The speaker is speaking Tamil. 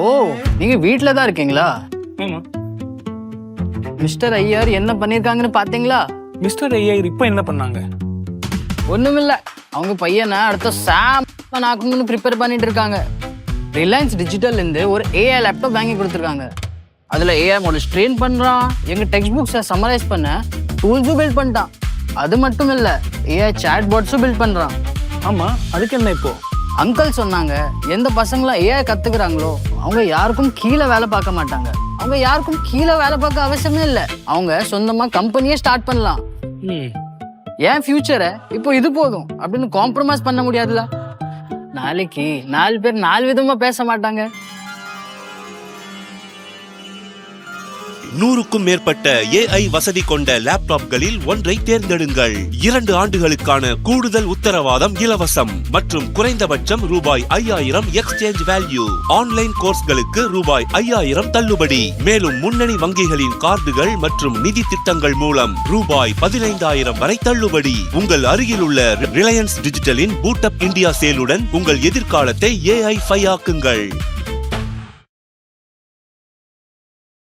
ஓ, நீங்க வீட்ல தான் இருக்கீங்களா? ஆமா. மிஸ்டர் ஐயர் என்ன பண்ணிருக்காங்கன்னு பாத்தீங்களா? மிஸ்டர் ஐயர் இப்போ என்ன பண்ணாங்க? ஒண்ணுமில்ல, அவங்க பையனை அடுத்த சாம் ஆக்கணும்னு ப்ரிப்பேர் பண்ணிட்டு இருக்காங்க. ரிலையன்ஸ் டிஜிட்டல் இருந்து ஒரு ஏஐ லேப்டாப் வாங்கி கொடுத்துருக்காங்க. அதுல ஏஐ மாடல்ஸ் ட்ரெயின் பண்றான், எங்க டெக்ஸ்ட் புக்ஸை சம்மரைஸ் பண்ண டூல்ஸும் பில்ட் பண்ணிட்டான். அது மட்டும் இல்ல, ஏஐ சாட் பாட்ஸும் பில்ட் பண்றான். ஆமா, அதுக்கு என்ன இப்போ? அங்கிள் சொன்னாங்க, எந்த பசங்களாம் ஏஐ கத்துக்கிறாங்களோ அவங்க யாருக்கும் கீழே வேலை பார்க்க மாட்டாங்க. அவங்க யாருக்கும் கீழே வேலை பார்க்க அவசியமே இல்லை. அவங்க சொந்தமா கம்பெனியே ஸ்டார்ட் பண்ணலாம். ஏன் ஃபியூச்சரை இப்போ இது போதும் அப்படின்னு காம்ப்ரமைஸ் பண்ண முடியாதுல? நாளைக்கு 4 பேர் 4 விதமா பேச மாட்டாங்க. 100க்கும் மேற்பட்ட ஏஐ வசதி கொண்ட லேப்டாப்களில் ஒன்றை தேர்ந்தெடுங்கள். 2 ஆண்டுகளுக்கான கூடுதல் உத்தரவாதம் இலவசம் மற்றும் குறைந்தபட்சம் ரூபாய் 5000 எக்ஸ்சேஞ்ச் வேல்யூ. ஆன்லைன் கோர்ஸ்களுக்கு ரூபாய் 5000 தள்ளுபடி. மேலும் முன்னணி வங்கிகளின் கார்டுகள் மற்றும் நிதி திட்டங்கள் மூலம் ரூபாய் 15000 வரை தள்ளுபடி. உங்கள் அருகில் உள்ள ரிலையன்ஸ் டிஜிட்டலின் பூட் அப் இந்தியா சேலுடன் உங்கள் எதிர்காலத்தை AI-ஃபை ஆக்குங்கள்.